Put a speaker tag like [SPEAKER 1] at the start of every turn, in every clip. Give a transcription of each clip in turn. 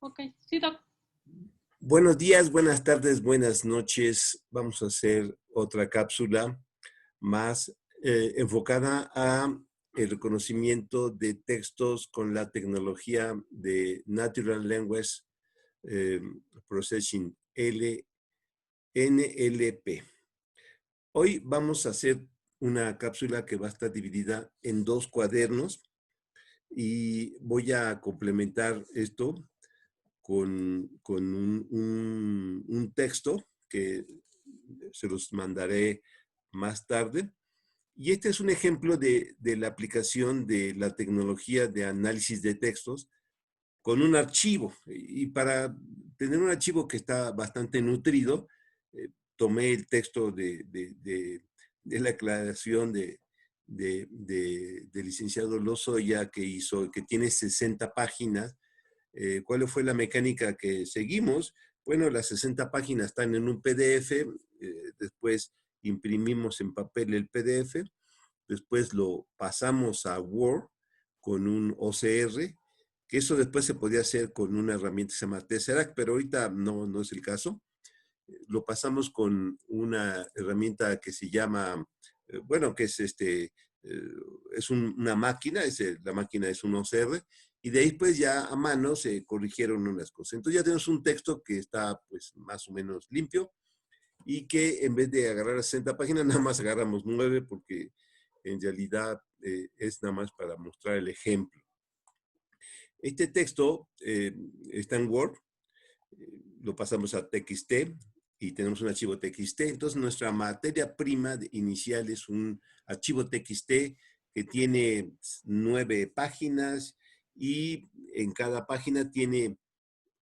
[SPEAKER 1] Ok, sí, Doc.
[SPEAKER 2] Buenos días, buenas tardes, buenas noches. Vamos a hacer otra cápsula más enfocada a el reconocimiento de textos con la tecnología de Natural Language eh, Processing, NLP. Hoy vamos a hacer una cápsula que va a estar dividida en dos cuadernos y voy a complementar esto con un texto que se los mandaré más tarde. Y este es un ejemplo de la aplicación de la tecnología de análisis de textos con un archivo. Y para tener un archivo que está bastante nutrido, tomé el texto de la aclaración de licenciado Lozoya que hizo, que tiene 60 páginas. ¿Cuál fue la mecánica que seguimos? Bueno, las 60 páginas están en un PDF, después imprimimos en papel el PDF, después lo pasamos a Word con un OCR, que eso después se podía hacer con una herramienta que se llama Tesseract, pero ahorita no es el caso. Lo pasamos con una herramienta que se llama, bueno, que es es una máquina, la máquina es un OCR, y de ahí pues ya a mano se corrigieron unas cosas. Entonces ya tenemos un texto que está pues más o menos limpio y que en vez de agarrar 60 páginas, nada más agarramos 9 porque en realidad es nada más para mostrar el ejemplo. Este texto está en Word, lo pasamos a TXT y tenemos un archivo TXT. Entonces nuestra materia prima inicial es un archivo TXT que tiene 9 páginas y en cada página tiene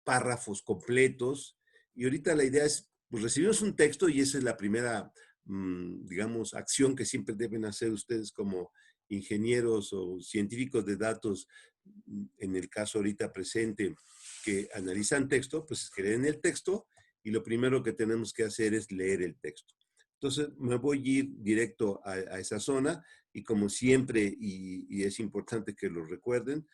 [SPEAKER 2] párrafos completos. Y ahorita la idea es, pues recibimos un texto y esa es la primera, digamos, acción que siempre deben hacer ustedes como ingenieros o científicos de datos, en el caso ahorita presente, que analizan texto, pues es que leen el texto y lo primero que tenemos que hacer es leer el texto. Entonces me voy a ir directo a esa zona y como siempre, y es importante que lo recuerden,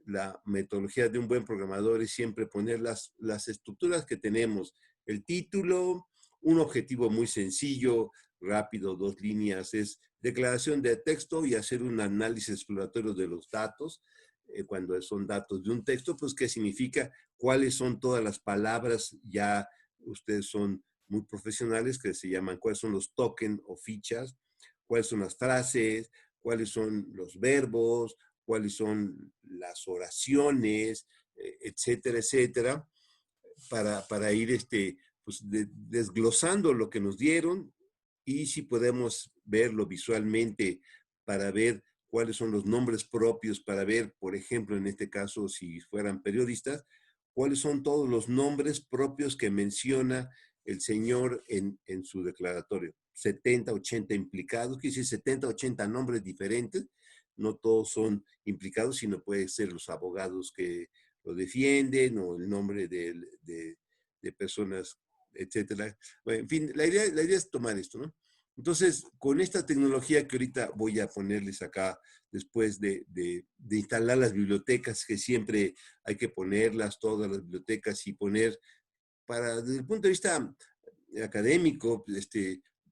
[SPEAKER 2] la metodología de un buen programador es siempre poner las estructuras que tenemos. El título, un objetivo muy sencillo, rápido, 2 líneas, es declaración de texto y hacer un análisis exploratorio de los datos. Cuando son datos de un texto, pues qué significa, cuáles son todas las palabras, ya ustedes son muy profesionales, que se llaman cuáles son los tokens o fichas, cuáles son las frases, cuáles son los verbos, cuáles son las oraciones, etcétera, etcétera, para ir pues desglosando lo que nos dieron y si podemos verlo visualmente para ver cuáles son los nombres propios, para ver, por ejemplo, en este caso, si fueran periodistas, cuáles son todos los nombres propios que menciona el señor en su declaratorio. 70, 80 implicados, quiere decir 70, 80 nombres diferentes, no todos son implicados, sino pueden ser los abogados que lo defienden o el nombre de personas, etcétera. Bueno, en fin, la idea es tomar esto, ¿no? Entonces, con esta tecnología que ahorita voy a ponerles acá, después de instalar las bibliotecas, que siempre hay que ponerlas, todas las bibliotecas, y poner, desde el punto de vista académico,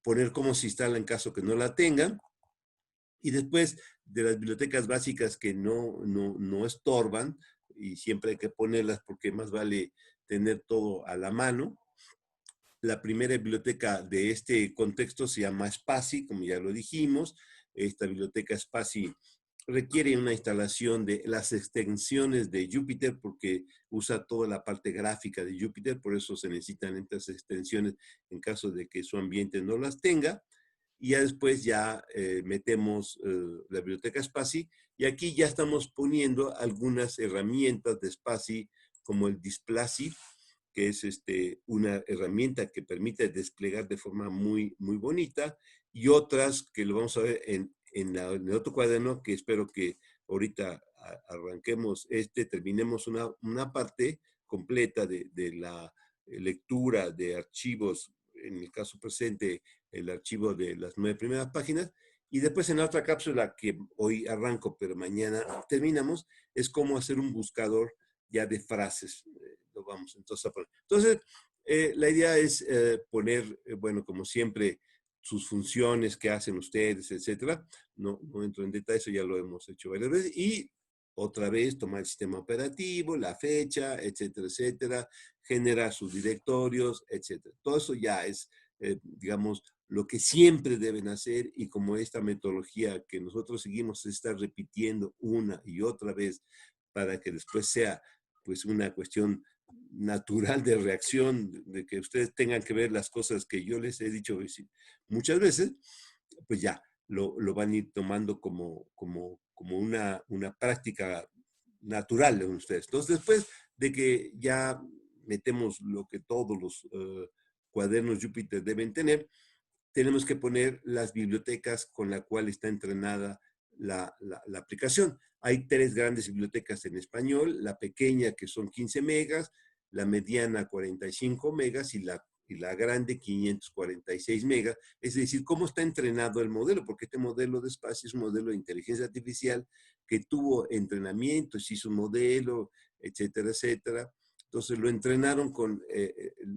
[SPEAKER 2] poner cómo se instala en caso que no la tengan, y después de las bibliotecas básicas que no estorban, y siempre hay que ponerlas porque más vale tener todo a la mano. La primera biblioteca de este contexto se llama Spatie, como ya lo dijimos. Esta biblioteca Spatie requiere una instalación de las extensiones de Jupyter porque usa toda la parte gráfica de Jupyter, por eso se necesitan estas extensiones en caso de que su ambiente no las tenga. Y ya después ya metemos la biblioteca Spatie y aquí ya estamos poniendo algunas herramientas de Spatie como el Displacy, que es una herramienta que permite desplegar de forma muy bonita, y otras que lo vamos a ver en el otro cuaderno, que espero que ahorita arranquemos terminemos una parte completa de la lectura de archivos, en el caso presente, el archivo de las 9 primeras páginas, y después en la otra cápsula que hoy arranco, pero mañana terminamos, es cómo hacer un buscador ya de frases. Lo vamos entonces a poner. Entonces, la idea es poner, bueno, como siempre, sus funciones que hacen ustedes, etcétera. No entro en detalle, eso ya lo hemos hecho varias veces. Y otra vez tomar el sistema operativo, la fecha, etcétera, etcétera, generar sus directorios, etcétera. Todo eso ya es, digamos, lo que siempre deben hacer, y como esta metodología que nosotros seguimos se está repitiendo una y otra vez para que después sea pues una cuestión natural de reacción, de que ustedes tengan que ver las cosas que yo les he dicho muchas veces, pues ya lo van a ir tomando como una práctica natural en ustedes. Entonces, después de que ya metemos lo que todos los cuadernos Júpiter deben tener, tenemos que poner las bibliotecas con la cual está entrenada la aplicación. Hay 3 grandes bibliotecas en español, la pequeña que son 15 megas, la mediana 45 megas y la grande 546 megas. Es decir, cómo está entrenado el modelo, porque este modelo de espacio es un modelo de inteligencia artificial que tuvo entrenamiento, se hizo un modelo, etcétera, etcétera. Entonces lo entrenaron con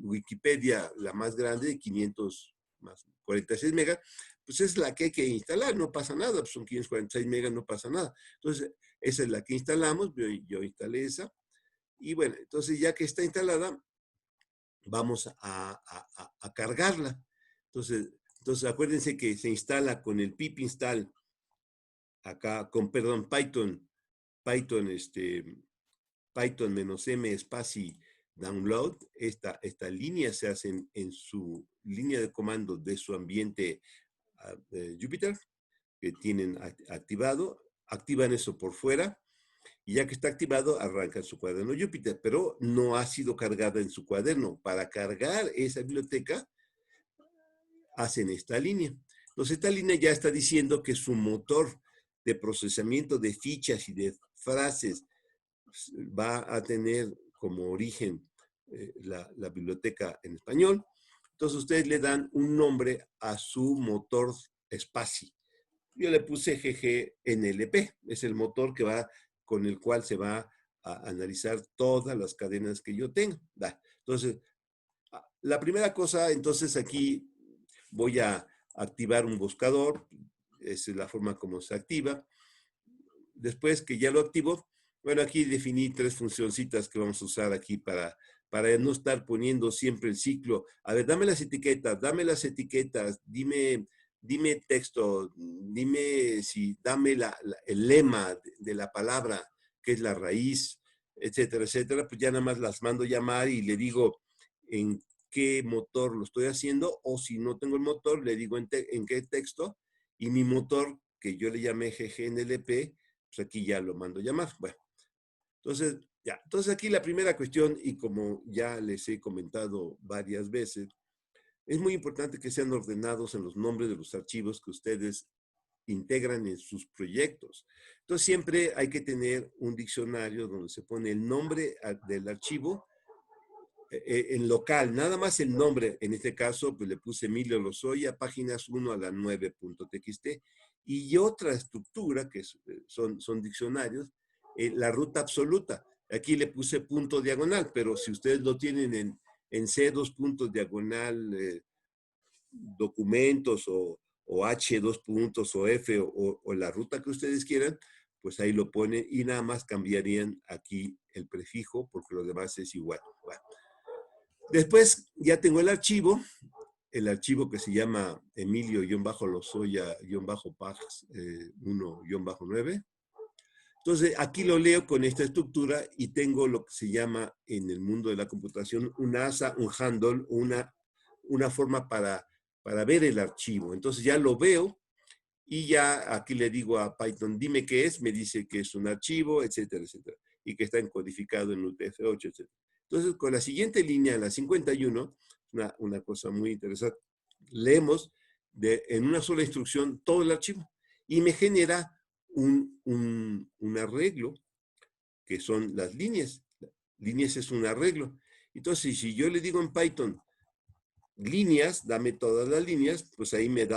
[SPEAKER 2] Wikipedia, la más grande, de 500 más 46 megas, pues es la que hay que instalar, no pasa nada, pues son 546 megas, no pasa nada. Entonces, esa es la que instalamos, yo instalé esa, y bueno, entonces ya que está instalada, vamos a cargarla. Entonces, acuérdense que se instala con el pip install, acá, perdón, Python, Python-m espacio download, esta línea se hace en su línea de comando de su ambiente Jupyter, que tienen activado, activan eso por fuera, y ya que está activado, arrancan su cuaderno Jupyter, pero no ha sido cargada en su cuaderno. Para cargar esa biblioteca, hacen esta línea. Entonces, esta línea ya está diciendo que su motor de procesamiento de fichas y de frases va a tener como origen la biblioteca en español. Entonces, ustedes le dan un nombre a su motor SPACY. Yo le puse GGNLP, es el motor con el cual se va a analizar todas las cadenas que yo tengo. Entonces, la primera cosa, entonces aquí voy a activar un buscador, esa es la forma como se activa. Después que ya lo activo, bueno, aquí definí 3 funcioncitas que vamos a usar aquí para no estar poniendo siempre el ciclo. A ver, dame las etiquetas, dime texto, dame el lema de la palabra, que es la raíz, etcétera, etcétera. Pues ya nada más las mando llamar y le digo en qué motor lo estoy haciendo, o si no tengo el motor, le digo en qué texto, y mi motor, que yo le llamé GGNLP, pues aquí ya lo mando llamar. Bueno, entonces aquí la primera cuestión, y como ya les he comentado varias veces, es muy importante que sean ordenados en los nombres de los archivos que ustedes integran en sus proyectos. Entonces siempre hay que tener un diccionario donde se pone el nombre del archivo en local, nada más el nombre. En este caso, pues le puse Emilio Lozoya, páginas 1 a la 9.txt, y otra estructura que son diccionarios, la ruta absoluta. Aquí le puse punto diagonal, pero si ustedes lo tienen en C, 2 puntos diagonal, documentos, o H, 2 puntos, o F, o la ruta que ustedes quieran, pues ahí lo ponen, y nada más cambiarían aquí el prefijo, porque lo demás es igual. Bueno. Después ya tengo el archivo que se llama Emilio-Lozoya-Pax 1-9. Entonces, aquí lo leo con esta estructura, y tengo lo que se llama en el mundo de la computación un ASA, un handle, una forma para ver el archivo. Entonces ya lo veo, y ya aquí le digo a Python, dime qué es, me dice que es un archivo, etcétera, etcétera, y que está encodificado en UTF-8, etcétera. Entonces, con la siguiente línea, la 51, una cosa muy interesante, leemos en una sola instrucción todo el archivo, y me genera un arreglo, que son las líneas. Líneas es un arreglo. Entonces, si yo le digo en Python, líneas, dame todas las líneas, pues ahí me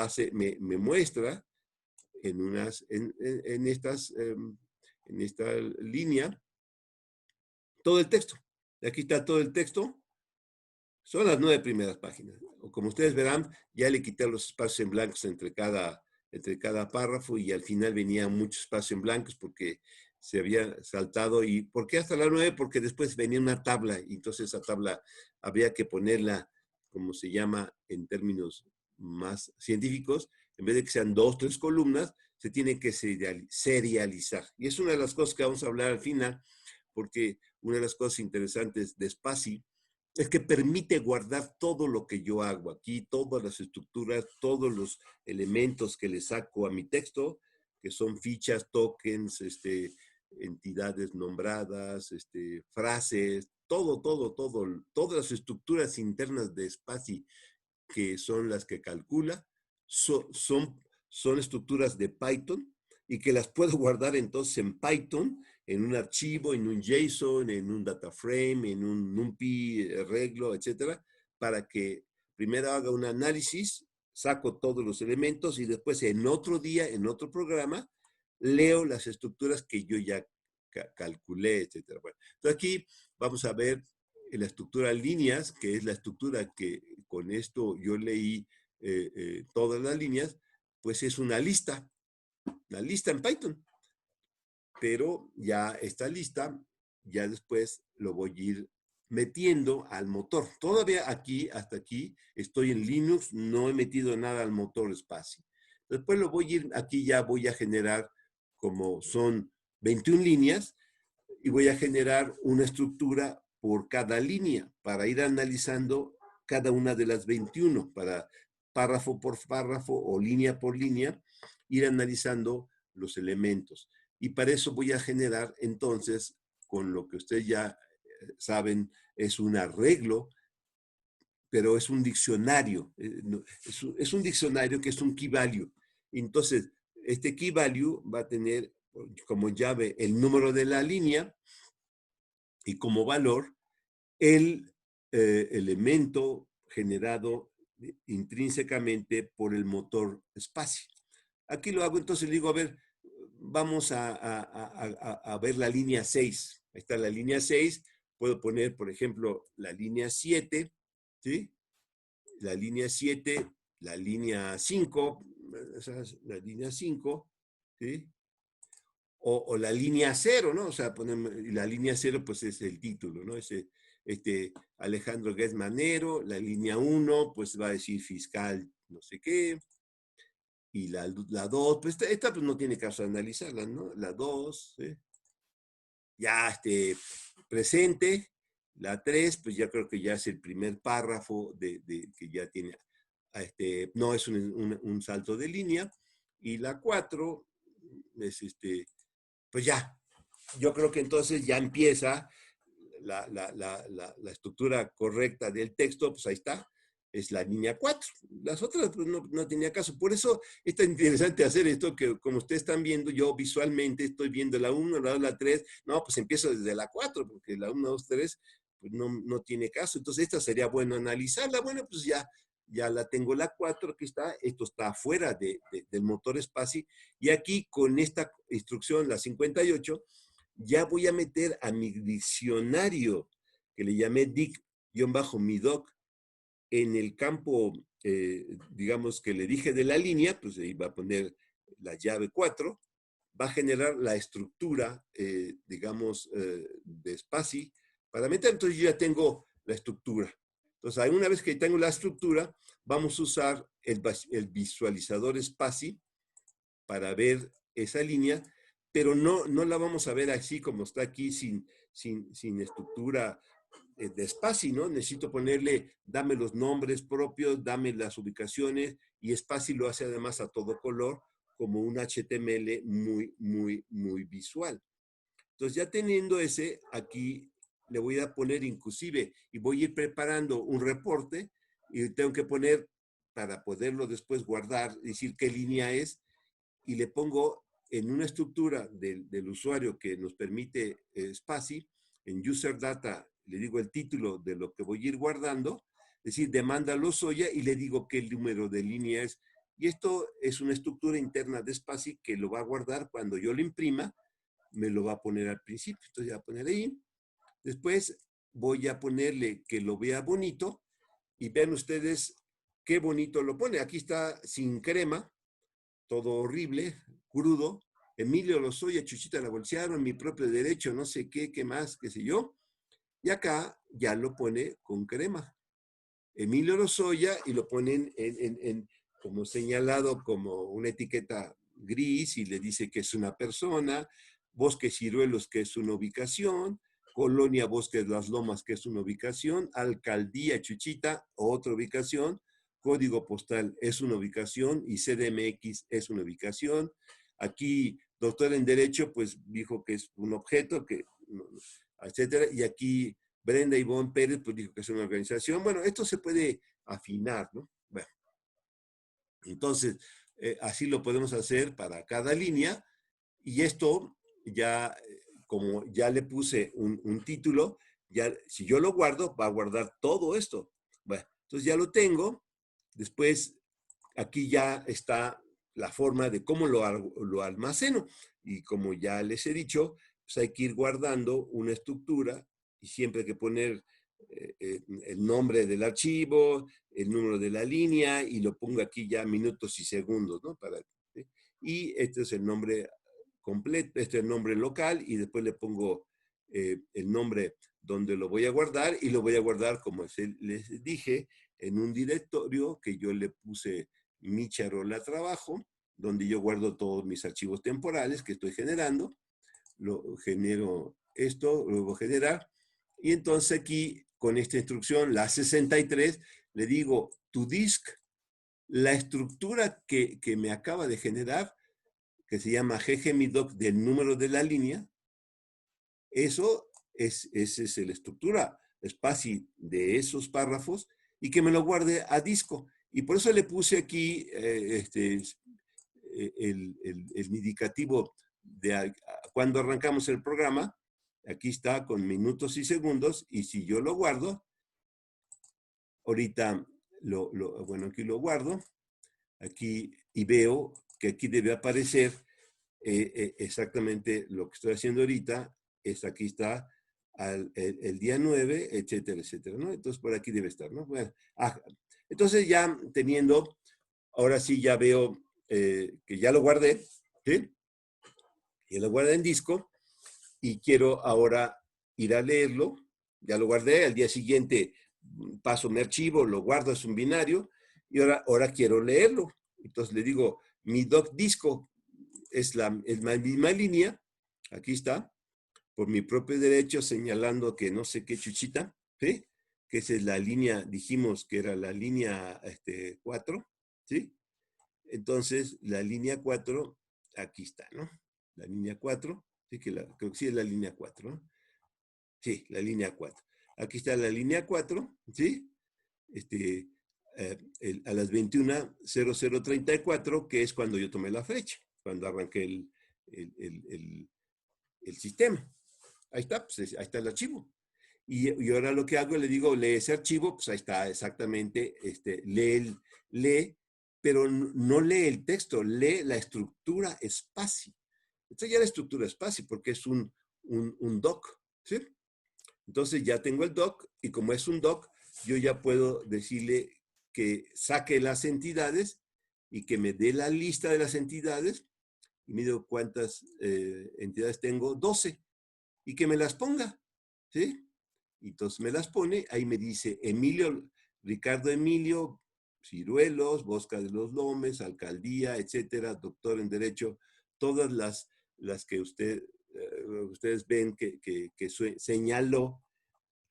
[SPEAKER 2] muestra en esta línea todo el texto. Aquí está todo el texto. Son las 9 primeras páginas. O como ustedes verán, ya le quité los espacios en blancos entre cada párrafo y al final venía mucho espacio en blancos porque se había saltado. ¿Y por qué hasta la 9? Porque después venía una tabla y entonces esa tabla había que ponerla, como se llama en términos más científicos, en vez de que sean 2, 3 columnas, se tiene que serializar. Y es una de las cosas que vamos a hablar al final, porque una de las cosas interesantes de Spatie es que permite guardar todo lo que yo hago aquí, todas las estructuras, todos los elementos que le saco a mi texto, que son fichas, tokens, entidades nombradas, frases, todas las estructuras internas de Spatie que son las que calcula, son estructuras de Python y que las puedo guardar entonces en Python, en un archivo, en un JSON, en un data frame, en un NumPy, arreglo, etcétera, para que primero haga un análisis, saco todos los elementos y después en otro día, en otro programa, leo las estructuras que yo ya calculé, etcétera. Bueno, entonces aquí vamos a ver la estructura líneas, que es la estructura que con esto yo leí todas las líneas, pues es una lista en Python. Pero ya esta lista, ya después lo voy a ir metiendo al motor. Todavía aquí, hasta aquí, estoy en Linux, no he metido nada al motor Spatie. Después lo voy a ir, aquí ya voy a generar, como son 21 líneas, y voy a generar una estructura por cada línea para ir analizando cada una de las 21, para párrafo por párrafo o línea por línea, ir analizando los elementos. Y para eso voy a generar entonces, con lo que ustedes ya saben, es un arreglo, pero es un diccionario. Es un diccionario que es un key value. Entonces, este key value va a tener como llave el número de la línea y como valor el elemento generado intrínsecamente por el motor Spatie. Aquí lo hago, entonces le digo, a ver, vamos a ver la línea 6. Ahí está la línea 6. Puedo poner, por ejemplo, la línea 7, ¿sí? La línea 7, la línea 5, la línea 5, ¿sí? O la línea 0, ¿no? O sea, la línea 0 pues es el título, ¿no? Alejandro Guez Manero, la línea 1 pues va a decir fiscal no sé qué, y la 2, pues esta pues no tiene caso de analizarla, ¿no? La 2, ¿sí? Ya presente, la 3 pues ya creo que ya es el primer párrafo que ya tiene, no es un salto de línea, y la 4 es pues ya, yo creo que entonces ya empieza la estructura correcta del texto, pues ahí está, es la línea 4. Las otras pues no tenía caso. Por eso es tan interesante hacer esto que como ustedes están viendo, yo visualmente estoy viendo la 1, la 2, la 3, no, pues empiezo desde la 4, porque la 1, 2, 3 pues no tiene caso. Entonces esta sería bueno analizarla. Bueno, pues ya la tengo la 4, aquí está, esto está fuera del motor Spatie, y aquí con esta instrucción, la 58, ya voy a meter a mi diccionario, que le llamé dic-midoc, en el campo, digamos, que le dije de la línea, pues ahí va a poner la llave 4, va a generar la estructura, digamos, de Spatie para meter. Entonces yo ya tengo la estructura. Entonces, una vez que tengo la estructura, vamos a usar el visualizador Spatie para ver esa línea, pero no la vamos a ver así como está aquí sin estructura de Spatie, ¿no? Necesito ponerle, dame los nombres propios, dame las ubicaciones, y Spatie lo hace además a todo color, como un HTML muy visual. Entonces ya teniendo ese, aquí le voy a poner inclusive, y voy a ir preparando un reporte, y tengo que poner, para poderlo después guardar, decir qué línea es, y le pongo en una estructura del usuario que nos permite Spatie, en user data, le digo el título de lo que voy a ir guardando, es decir, demanda Lozoya, y le digo qué número de línea es. Y esto es una estructura interna de Spatie que lo va a guardar cuando yo lo imprima, me lo va a poner al principio. Entonces, voy a poner ahí, Después voy a ponerle que lo vea bonito y vean ustedes qué bonito lo pone. Aquí está sin crema, todo horrible, crudo. Emilio Lozoya, Chuchita la bolsearon, mi propio derecho, no sé qué, qué más, qué sé yo. Y acá ya lo pone con crema. Emilio Lozoya y lo ponen como señalado como una etiqueta gris y le dice que es una persona, Bosque Ciruelos que es una ubicación, Colonia Bosques Las Lomas que es una ubicación, Alcaldía Chuchita otra ubicación, Código Postal es una ubicación y CDMX es una ubicación. Aquí, doctor en Derecho, pues dijo que es un objeto, que, etcétera, y aquí Brenda Ivonne Pérez pues dijo que es una organización. Bueno, esto se puede afinar, ¿no? Bueno, entonces, así lo podemos hacer para cada línea y esto ya, como ya le puse un título, ya si yo lo guardo, va a guardar todo esto. Bueno, entonces ya lo tengo. Después, aquí ya está la forma de cómo lo almaceno. Y como ya les he dicho, pues hay que ir guardando una estructura y siempre hay que poner el nombre del archivo, el número de la línea y lo pongo aquí ya minutos y segundos, ¿no? ¿Sí? Y este es el nombre completo, este es el nombre local y después le pongo el nombre donde lo voy a guardar y lo voy a guardar, como les dije, en un directorio que yo le puse mi charola trabajo, donde yo guardo todos mis archivos temporales que estoy generando, lo genero esto, luego generar, y entonces aquí con esta instrucción, la 63, le digo to disk, la estructura que me acaba de generar, que se llama ggmidoc del número de la línea, eso esa es la estructura espacio de esos párrafos y que me lo guarde a disco. Y por eso le puse aquí el indicativo de cuando arrancamos el programa. Aquí está con minutos y segundos y si yo lo guardo, ahorita bueno, aquí lo guardo, aquí y veo que aquí debe aparecer exactamente lo que estoy haciendo ahorita, es aquí está el día 9, etcétera, etcétera, ¿no? Entonces por aquí debe estar, ¿no? Bueno, entonces ya teniendo, ahora sí ya veo que ya lo guardé, ¿sí? Ya lo guardé en disco y quiero ahora ir a leerlo, ya lo guardé, al día siguiente paso mi archivo, lo guardo, es un binario, y ahora quiero leerlo. Entonces le digo, mi doc disco es la misma línea, aquí está, por mi propio derecho señalando que no sé qué chuchita, ¿sí? Que esa es la línea, dijimos que era la línea 4, ¿sí? Entonces, la línea 4, aquí está, ¿no? La línea 4, sí que creo que sí es la línea 4, ¿no? Sí, la línea 4. Aquí está la línea 4, ¿sí? A las 21:00:34, que es cuando yo tomé la fecha, cuando arranqué el sistema. Ahí está, pues ahí está el archivo. Y ahora lo que hago, le digo, lee ese archivo, pues ahí está exactamente, lee, pero no lee el texto, lee la estructura espacio. Esta ya la estructura espacio, porque es un doc, ¿sí? Entonces ya tengo el doc, y como es un doc, yo ya puedo decirle que saque las entidades y que me dé la lista de las entidades, y me digo cuántas entidades tengo, 12, y que me las ponga, ¿sí? Y entonces me las pone, ahí me dice Ricardo Emilio, Ciruelos, Bosca de los Lomes, Alcaldía, etcétera, doctor en Derecho, todas las que ustedes ven que señaló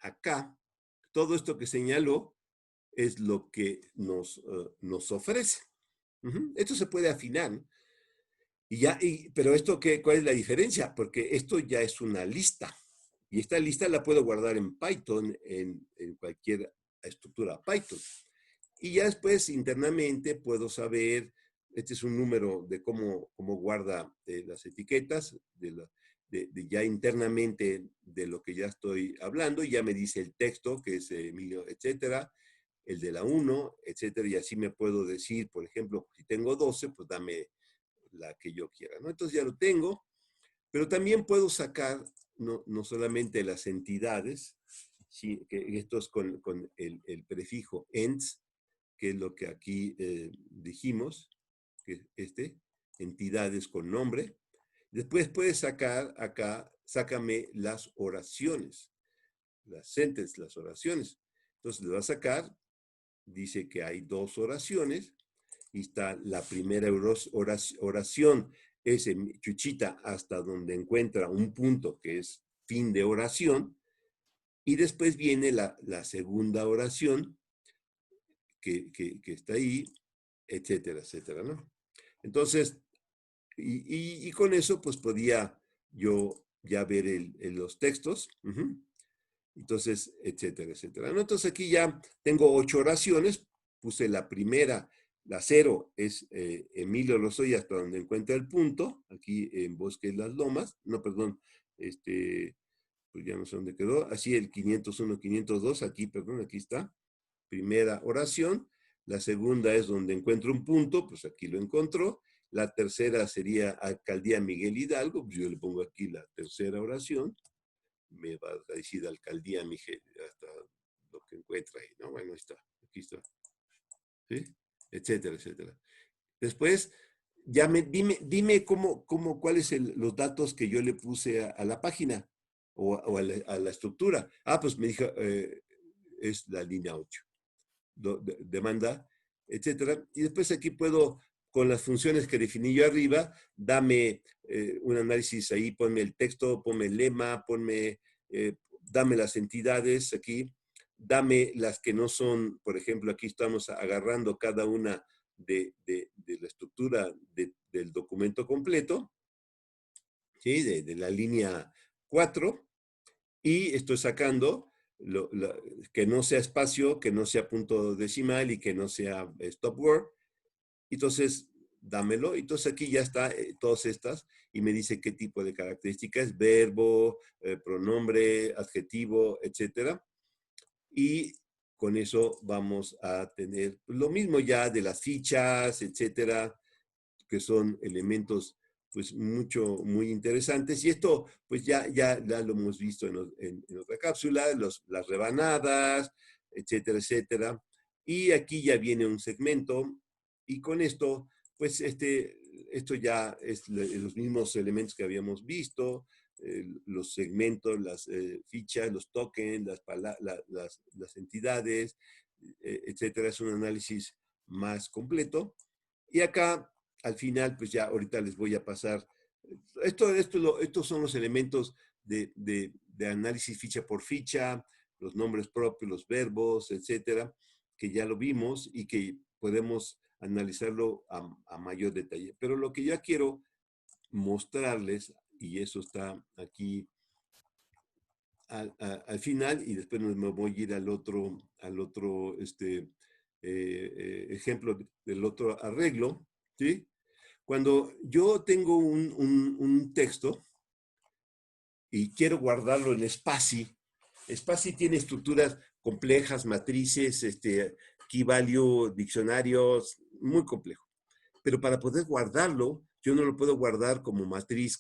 [SPEAKER 2] acá, todo esto que señaló es lo que nos ofrece. Esto se puede afinar, ¿no? Pero ¿cuál es la diferencia? Porque esto ya es una lista. Y esta lista la puedo guardar en Python, en cualquier estructura Python. Y ya después internamente puedo saber, este es un número de cómo guarda las etiquetas, ya internamente de lo que ya estoy hablando, y ya me dice el texto, que es Emilio, etcétera, el de la 1, etcétera, y así me puedo decir, por ejemplo, si tengo 12, pues dame la que yo quiera, ¿no? Entonces ya lo tengo, pero también puedo sacar no solamente las entidades, sí, que esto es con el prefijo ents, que es lo que aquí dijimos, que entidades con nombre. Después puedes sacar acá, sácame las oraciones, las sentences, las oraciones. Entonces le va a sacar, dice que hay 2 oraciones, y está la primera oración, es en Chuchita hasta donde encuentra un punto que es fin de oración, y después viene la segunda oración que está ahí, etcétera, etcétera, ¿no? Entonces, y con eso pues podía yo ya ver los textos, entonces, etcétera, etcétera, ¿no? Entonces aquí ya tengo 8 oraciones, puse la primera, la 0 es Emilio Lozoya hasta donde encuentra el punto, aquí en Bosque de las Lomas, no, perdón, pues ya no sé dónde quedó, así el 501, 502, aquí, perdón, aquí está, primera oración. La segunda es donde encuentro un punto, pues aquí lo encontró. La tercera sería Alcaldía Miguel Hidalgo, pues yo le pongo aquí la tercera oración. Me va a decir Alcaldía Miguel, hasta lo que encuentra ahí, ¿no? Bueno, ahí está, aquí está. ¿Sí? Etcétera, etcétera. Después, ya dime cuáles son los datos que yo le puse a la página o a la estructura. Ah, pues me dijo, es la línea 8. Demanda, etcétera. Y después aquí puedo, con las funciones que definí yo arriba, dame un análisis ahí, ponme el texto, ponme el lema, dame las entidades aquí, dame las que no son, por ejemplo, aquí estamos agarrando cada una de la estructura del documento completo, ¿sí? De la línea 4, y estoy sacando que no sea espacio, que no sea punto decimal y que no sea stop word. Entonces, dámelo. Entonces aquí ya está todas estas y me dice qué tipo de características, verbo, pronombre, adjetivo, etcétera. Y con eso vamos a tener lo mismo ya de las fichas, etcétera, que son elementos pues muy interesantes. Y esto pues ya lo hemos visto en otra cápsula, las rebanadas, etcétera, etcétera. Y aquí ya viene un segmento y con esto pues esto ya es los mismos elementos que habíamos visto, los segmentos, las fichas, los tokens, las entidades, etcétera. Es un análisis más completo. Y acá al final, pues ya ahorita les voy a pasar. Estos son los elementos de análisis ficha por ficha, los nombres propios, los verbos, etcétera, que ya lo vimos y que podemos analizarlo a mayor detalle. Pero lo que ya quiero mostrarles, y eso está aquí al final, y después me voy a ir al otro ejemplo del otro arreglo, ¿sí? Cuando yo tengo un texto y quiero guardarlo en Spacy, Spacy tiene estructuras complejas, matrices, key value, diccionarios, muy complejo. Pero para poder guardarlo, yo no lo puedo guardar como matriz,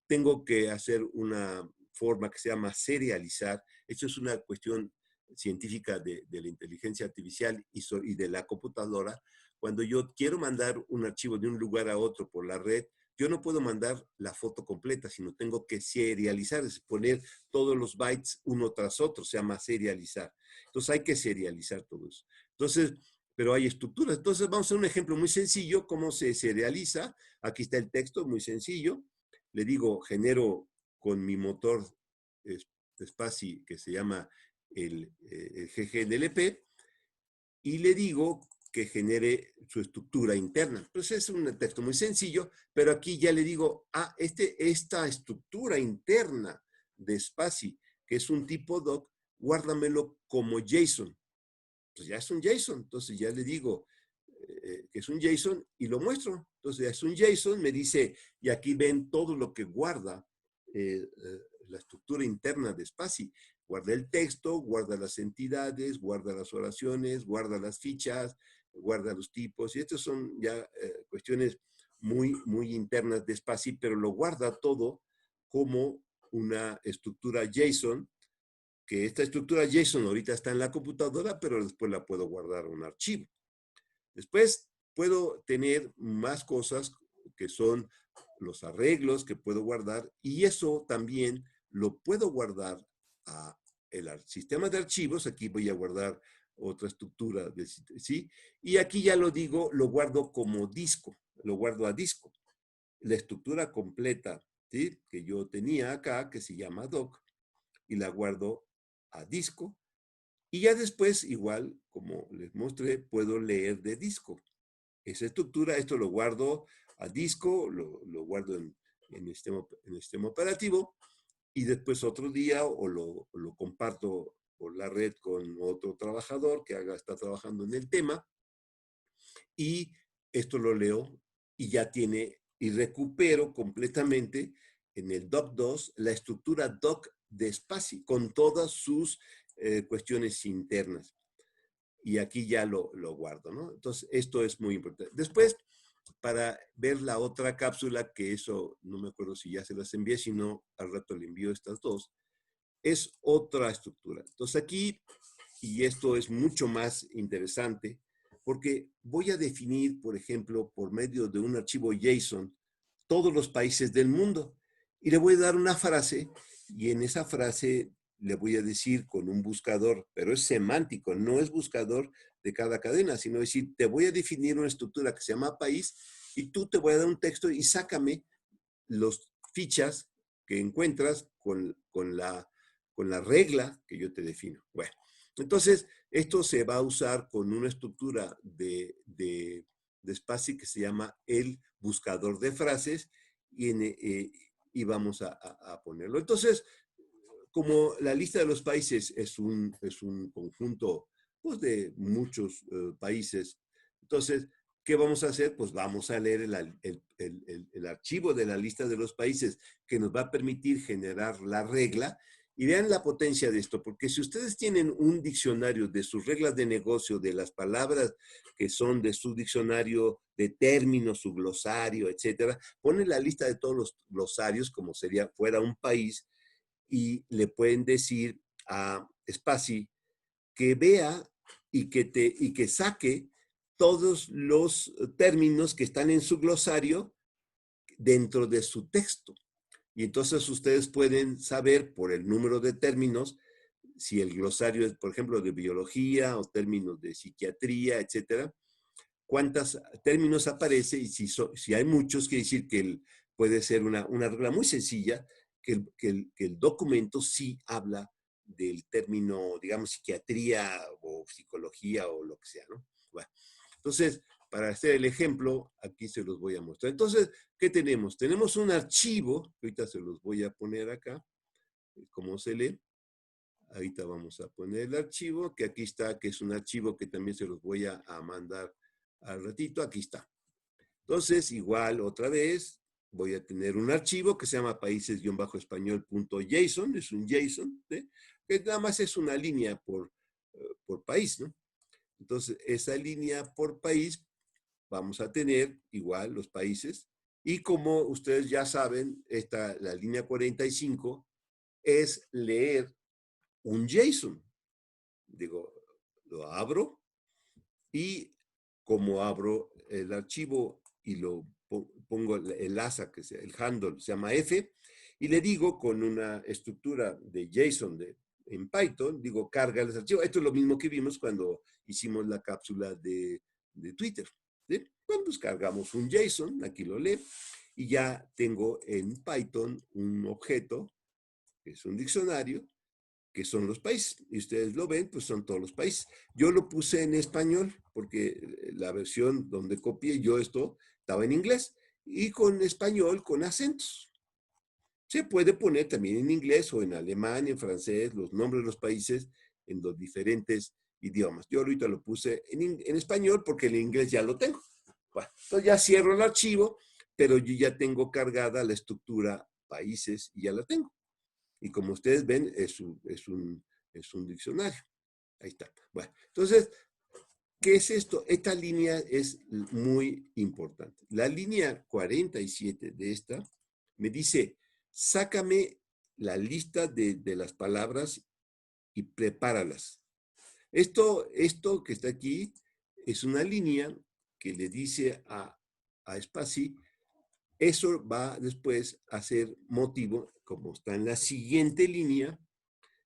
[SPEAKER 2] tengo que hacer una forma que se llama serializar. Esto es una cuestión científica de la inteligencia artificial y de la computadora. Cuando yo quiero mandar un archivo de un lugar a otro por la red, yo no puedo mandar la foto completa, sino tengo que serializar, es poner todos los bytes uno tras otro, se llama serializar. Entonces hay que serializar todo eso. Entonces, pero hay estructuras. Entonces vamos a hacer un ejemplo muy sencillo, cómo se serializa. Aquí está el texto, muy sencillo. Le digo, genero con mi motor Spacy, que se llama el GGNLP, y le digo que genere su estructura interna. Entonces es un texto muy sencillo, pero aquí ya le digo, esta estructura interna de Spacy, que es un tipo doc, guárdamelo como JSON. Pues ya es un JSON, entonces ya le digo que es un JSON y lo muestro. Entonces ya es un JSON, me dice, y aquí ven todo lo que guarda la estructura interna de Spacy. Guarda el texto, guarda las entidades, guarda las oraciones, guarda las fichas, guarda los tipos, y estas son ya cuestiones muy internas de Spacy, pero lo guarda todo como una estructura JSON, que esta estructura JSON ahorita está en la computadora, pero después la puedo guardar en un archivo. Después puedo tener más cosas que son los arreglos que puedo guardar, y eso también lo puedo guardar a el sistema de archivos. Aquí voy a guardar otra estructura, ¿sí? Y aquí ya lo digo, lo guardo como disco, lo guardo a disco. La estructura completa, ¿sí?, que yo tenía acá, que se llama doc, y la guardo a disco. Y ya después, igual, como les mostré, puedo leer de disco. Esa estructura, esto lo guardo a disco, lo guardo en el sistema operativo, y después otro día o lo comparto por la red con otro trabajador que está trabajando en el tema, y esto lo leo y ya tiene, y recupero completamente en el doc2 la estructura doc de Spatie con todas sus cuestiones internas. Y aquí ya lo guardo, ¿no? Entonces, esto es muy importante. Después, para ver la otra cápsula, que eso no me acuerdo si ya se las envié, si no, al rato le envío estas dos, es otra estructura. Entonces aquí, y esto es mucho más interesante, porque voy a definir, por ejemplo, por medio de un archivo JSON, todos los países del mundo. Y le voy a dar una frase, y en esa frase le voy a decir con un buscador, pero es semántico, no es buscador de cada cadena, sino decir, te voy a definir una estructura que se llama país, y tú te voy a dar un texto y sácame los fichas que encuentras con la regla que yo te defino. Bueno, entonces esto se va a usar con una estructura de Spatie que se llama el buscador de frases, y vamos a ponerlo. Entonces, como la lista de los países es un conjunto, pues, de muchos países, entonces, ¿qué vamos a hacer? Pues vamos a leer el archivo de la lista de los países, que nos va a permitir generar la regla. Y vean la potencia de esto, porque si ustedes tienen un diccionario de sus reglas de negocio, de las palabras que son de su diccionario, de términos, su glosario, etcétera, ponen la lista de todos los glosarios como fuera un país, y le pueden decir a Spatie que vea y que saque todos los términos que están en su glosario dentro de su texto. Y entonces ustedes pueden saber por el número de términos si el glosario es, por ejemplo, de biología o términos de psiquiatría, etcétera, cuántos términos aparece, y si hay muchos, quiere decir que puede ser una regla muy sencilla, que el documento sí habla del término, digamos, psiquiatría o psicología o lo que sea, ¿no? Bueno, entonces, para hacer el ejemplo, aquí se los voy a mostrar. Entonces, ¿qué tenemos? Tenemos un archivo, que ahorita se los voy a poner acá, cómo se lee. Ahorita vamos a poner el archivo, que aquí está, que es un archivo que también se los voy a mandar al ratito. Aquí está. Entonces, igual, otra vez, voy a tener un archivo que se llama países-español.json, es un JSON, ¿sí?, que nada más es una línea por país, ¿no? Entonces, esa línea por país, vamos a tener igual los países, y como ustedes ya saben, la línea 45 es leer un JSON. Digo, lo abro, y como abro el archivo y lo pongo el asa, que el handle se llama F, y le digo con una estructura de JSON en Python, digo, carga el archivo. Esto es lo mismo que vimos cuando hicimos la cápsula de Twitter, ¿sí? Bueno, pues cargamos un JSON, aquí lo lee, y ya tengo en Python un objeto, que es un diccionario, que son los países. Y ustedes lo ven, pues son todos los países. Yo lo puse en español porque la versión donde copié yo esto estaba en inglés, y con español con acentos. Se puede poner también en inglés o en alemán, en francés, los nombres de los países en los diferentes idiomas. Yo ahorita lo puse en español porque el inglés ya lo tengo. Bueno, entonces ya cierro el archivo, pero yo ya tengo cargada la estructura países y ya la tengo. Y como ustedes ven, es un diccionario. Ahí está. Bueno, entonces, ¿qué es esto? Esta línea es muy importante. La línea 47 de esta me dice, sácame la lista de las palabras y prepáralas. Esto que está aquí es una línea que le dice a Spassy, eso va después a ser motivo, como está en la siguiente línea,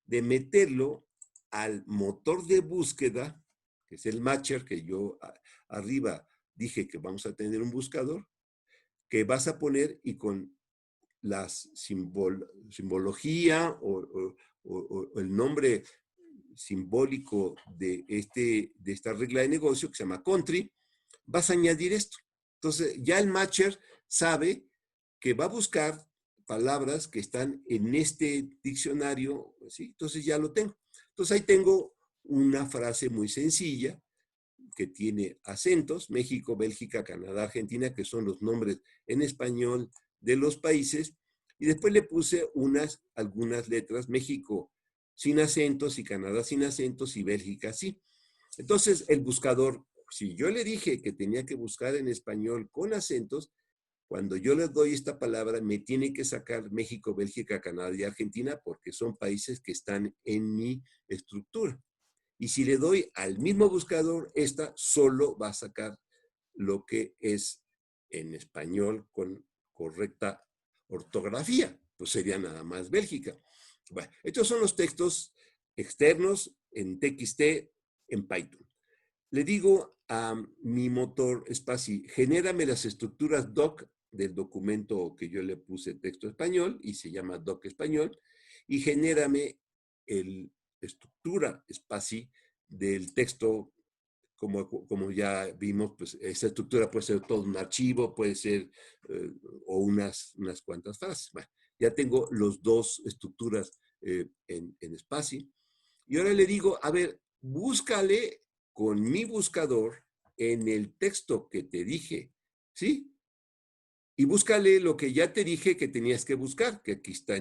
[SPEAKER 2] de meterlo al motor de búsqueda, que es el Matcher, que yo arriba dije que vamos a tener un buscador, que vas a poner y con las simbología o el nombre simbólico de esta regla de negocio que se llama country, vas a añadir esto. Entonces, ya el Matcher sabe que va a buscar palabras que están en este diccionario, ¿sí? Entonces ya lo tengo. Entonces ahí tengo una frase muy sencilla que tiene acentos, México, Bélgica, Canadá, Argentina, que son los nombres en español de los países, y después le puse algunas letras, México sin acentos y Canadá sin acentos y Bélgica sí. Entonces el buscador, si yo le dije que tenía que buscar en español con acentos, cuando yo le doy esta palabra, me tiene que sacar México, Bélgica, Canadá y Argentina porque son países que están en mi estructura. Y si le doy al mismo buscador, esta solo va a sacar lo que es en español con correcta ortografía. Pues sería nada más Bélgica. Bueno, estos son los textos externos en TXT en Python. Le digo a mi motor Spassy, genérame las estructuras doc del documento que yo le puse texto español y se llama doc español y genérame la estructura Spassy del texto como ya vimos, pues esa estructura puede ser todo un archivo, puede ser o unas cuantas frases. Bueno, ya tengo los dos estructuras en Spassy. Y ahora le digo, a ver, búscale con mi buscador en el texto que te dije, ¿sí? Y búscale lo que ya te dije que tenías que buscar, que aquí está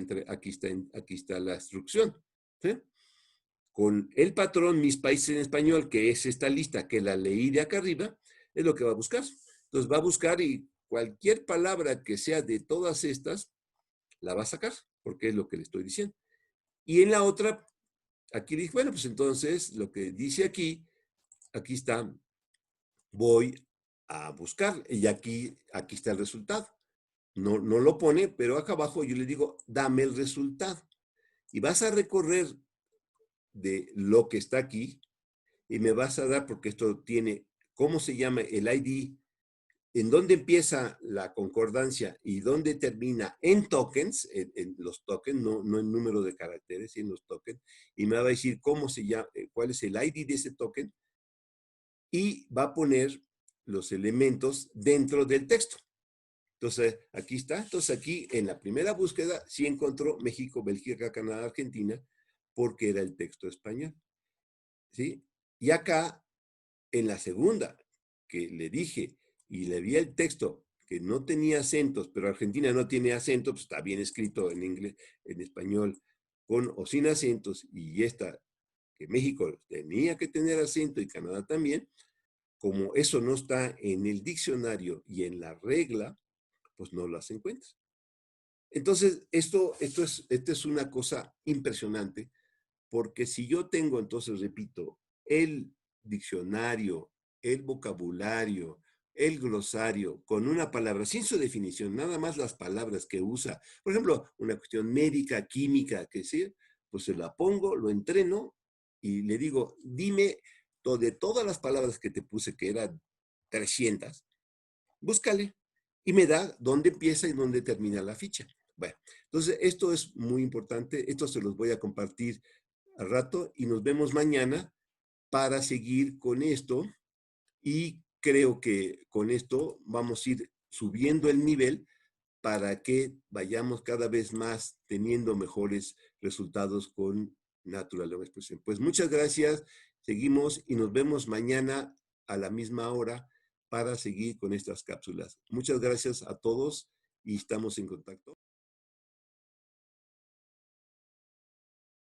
[SPEAKER 2] la instrucción, ¿sí? Con el patrón Mis Países en Español, que es esta lista que la leí de acá arriba, es lo que va a buscar. Entonces va a buscar y cualquier palabra que sea de todas estas, la va a sacar, porque es lo que le estoy diciendo. Y en la otra, aquí dije, bueno, pues entonces lo que dice aquí está, voy a buscar y aquí está el resultado. No lo pone, pero acá abajo yo le digo, dame el resultado. Y vas a recorrer de lo que está aquí y me vas a dar, porque esto tiene, ¿cómo se llama? El ID, en dónde empieza la concordancia y dónde termina en tokens, en los tokens, no en número de caracteres, sino en los tokens, y me va a decir cómo se llama, cuál es el ID de ese token, y va a poner los elementos dentro del texto. Entonces, aquí está. Entonces, aquí en la primera búsqueda sí encontró México, Bélgica, Canadá, Argentina, porque era el texto español. ¿Sí? Y acá, en la segunda, que le dije y le vi el texto que no tenía acentos, pero Argentina no tiene acentos, pues está bien escrito en inglés, en español, con o sin acentos, y esta, que México tenía que tener acento y Canadá también, como eso no está en el diccionario y en la regla, pues no las encuentras. Entonces, esto es una cosa impresionante, porque si yo tengo, entonces, repito, el diccionario, el vocabulario, el glosario, con una palabra, sin su definición, nada más las palabras que usa, por ejemplo, una cuestión médica, química, que sea, pues se la pongo, lo entreno y le digo, dime de todas las palabras que te puse, que eran 300, búscale y me da dónde empieza y dónde termina la ficha. Bueno, entonces esto es muy importante, esto se los voy a compartir al rato y nos vemos mañana para seguir con esto y creo que con esto vamos a ir subiendo el nivel para que vayamos cada vez más teniendo mejores resultados con Natural Language Processing. Pues muchas gracias, seguimos y nos vemos mañana a la misma hora para seguir con estas cápsulas. Muchas gracias a todos y estamos en contacto.